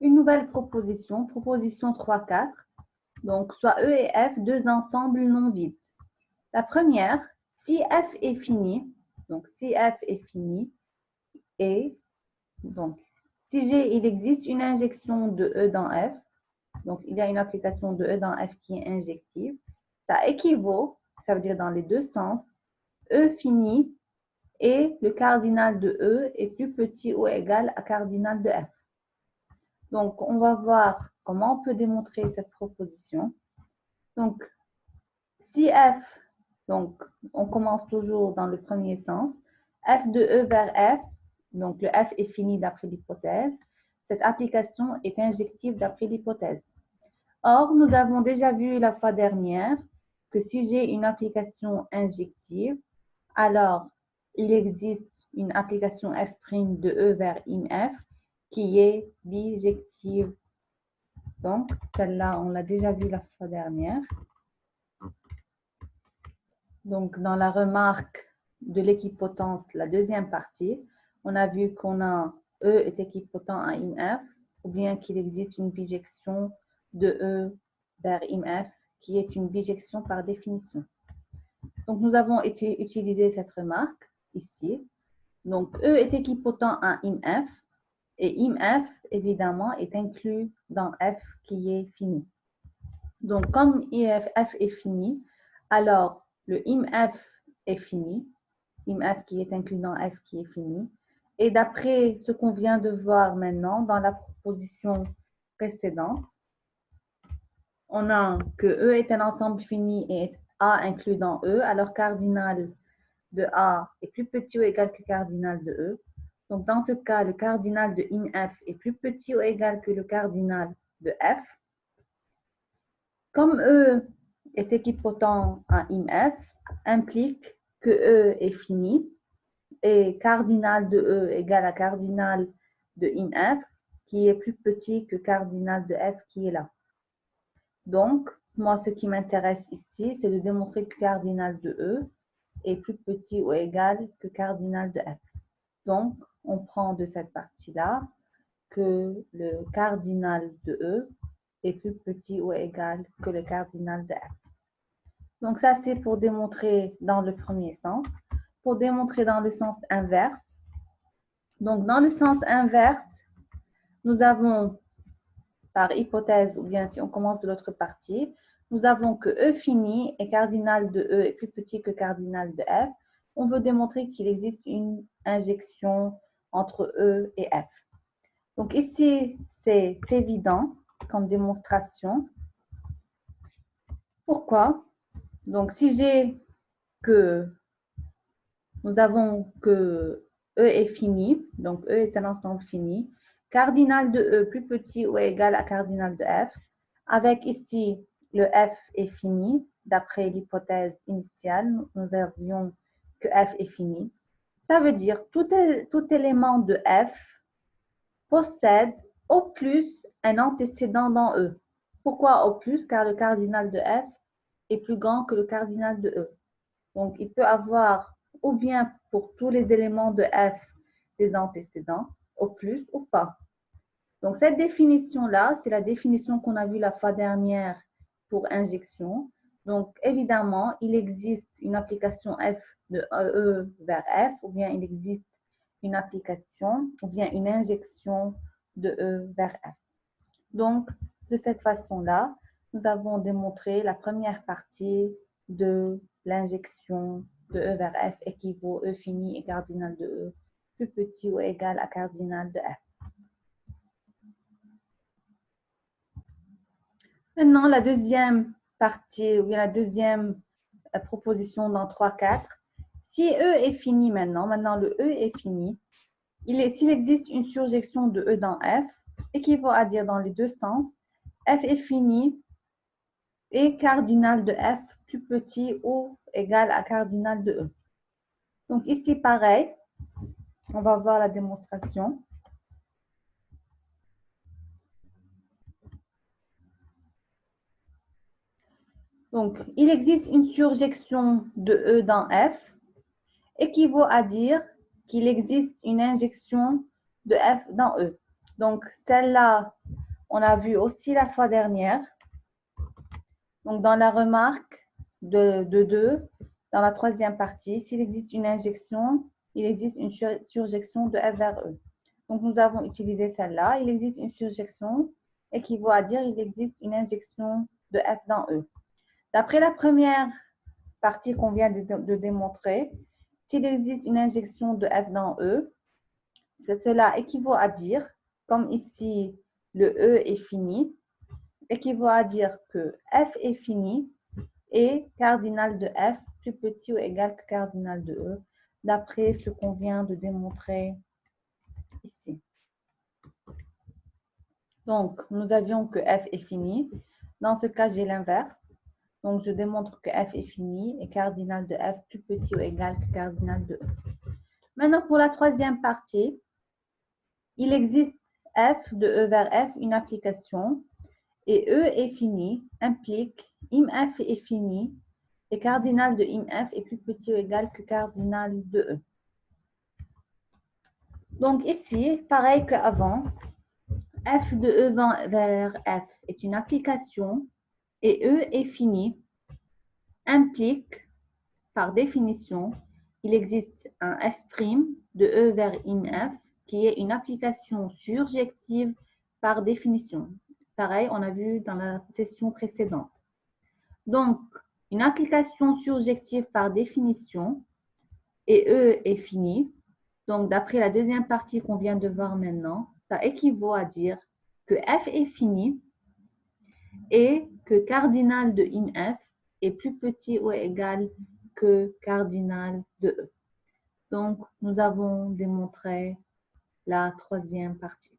une nouvelle proposition, proposition 3-4. Donc, soit E et F, deux ensembles non vides. La première, si F est fini, donc si F est fini, et donc si G, il existe une injection de E dans F, donc il y a une application de E dans F qui est injective, ça équivaut, ça veut dire dans les deux sens, E fini et le cardinal de E est plus petit ou égal à cardinal de F. Donc, on va voir comment on peut démontrer cette proposition. Donc, si F, donc on commence toujours dans le premier sens, F de E vers F, donc le F est fini d'après l'hypothèse, cette application est injective d'après l'hypothèse. Or, nous avons déjà vu la fois dernière que si j'ai une application injective, alors il existe une application F' de E vers IMF qui est bijective. Donc, celle-là, on l'a déjà vu la fois dernière. Donc, dans la remarque de l'équipotence, la deuxième partie, on a vu qu'on a E est équipotent à IMF, ou bien qu'il existe une bijection de E vers IMF, qui est une bijection par définition. Donc, nous avons utilisé cette remarque ici. Donc, E est équipotent à IMF, et IMF, évidemment, est inclus dans F qui est fini. Donc, comme F est fini, alors le IMF est fini, IMF qui est inclus dans F qui est fini. Et d'après ce qu'on vient de voir maintenant dans la proposition précédente, on a que E est un ensemble fini et A inclus dans E, alors cardinal de A est plus petit ou égal que cardinal de E. Donc, dans ce cas, le cardinal de IMF est plus petit ou égal que le cardinal de F. Comme E est équipotent à IMF, implique que E est fini et cardinal de E égale à cardinal de IMF qui est plus petit que cardinal de F qui est là. Donc, moi, ce qui m'intéresse ici, c'est de démontrer que cardinal de E est plus petit ou égal que cardinal de F. Donc, on prend de cette partie-là que le cardinal de E est plus petit ou égal que le cardinal de F. Donc, ça, c'est pour démontrer dans le premier sens. Pour démontrer dans le sens inverse, donc dans le sens inverse, nous avons, par hypothèse, ou bien si on commence de l'autre partie, nous avons que E fini et cardinal de E est plus petit que cardinal de F. On veut démontrer qu'il existe une injection entre E et F. Donc ici, c'est évident comme démonstration. Pourquoi? Donc si j'ai que nous avons que E est fini, donc E est un ensemble fini, cardinal de E plus petit ou égal à cardinal de F, avec ici le F est fini, d'après l'hypothèse initiale, nous avions que F est fini. Ça veut dire tout élément de F possède au plus un antécédent dans E. Pourquoi au plus? Car le cardinal de F est plus grand que le cardinal de E. Donc, il peut avoir ou bien pour tous les éléments de F des antécédents, au plus ou pas. Donc, cette définition-là, c'est la définition qu'on a vue la fois dernière pour injection. Donc, évidemment, il existe une application F de E vers F, ou bien il existe une application, ou bien une injection de E vers F. Donc, de cette façon-là, nous avons démontré la première partie de l'injection de E vers F équivaut E fini et cardinal de E plus petit ou égal à cardinal de F. Maintenant, la deuxième partie, ou bien la deuxième proposition dans 3-4. Si E est fini maintenant le E est fini, s'il existe une surjection de E dans F, équivaut à dire dans les deux sens, F est fini et cardinal de F plus petit ou égal à cardinal de E. Donc ici, pareil, on va voir la démonstration. Donc, il existe une surjection de E dans F, équivaut à dire qu'il existe une injection de F dans E. Donc, celle-là, on a vu aussi la fois dernière. Donc, dans la remarque de 2, dans la troisième partie, s'il existe une injection, il existe une surjection de F vers E. Donc, nous avons utilisé celle-là. Il existe une surjection équivaut à dire il existe une injection de F dans E. D'après la première partie qu'on vient de démontrer, s'il existe une injection de F dans E, cela équivaut à dire, comme ici, le E est fini, équivaut à dire que F est fini et cardinal de F plus petit ou égal que cardinal de E, d'après ce qu'on vient de démontrer ici. Donc, nous avions que F est fini. Dans ce cas, j'ai l'inverse. Donc, je démontre que F est fini et cardinal de F plus petit ou égal que cardinal de E. Maintenant, pour la troisième partie, il existe F de E vers F, une application, et E est fini, implique IMF est fini, et cardinal de IMF est plus petit ou égal que cardinal de E. Donc ici, pareil qu'avant, F de E vers F est une application, et E est fini, implique, par définition, il existe un F' de E vers IMF qui est une application surjective par définition. Pareil, on a vu dans la session précédente. Donc, une application surjective par définition et E est fini. Donc, d'après la deuxième partie qu'on vient de voir maintenant, ça équivaut à dire que F est fini et que cardinal de IMF est plus petit ou égal que cardinal de E. Donc, nous avons démontré la troisième partie.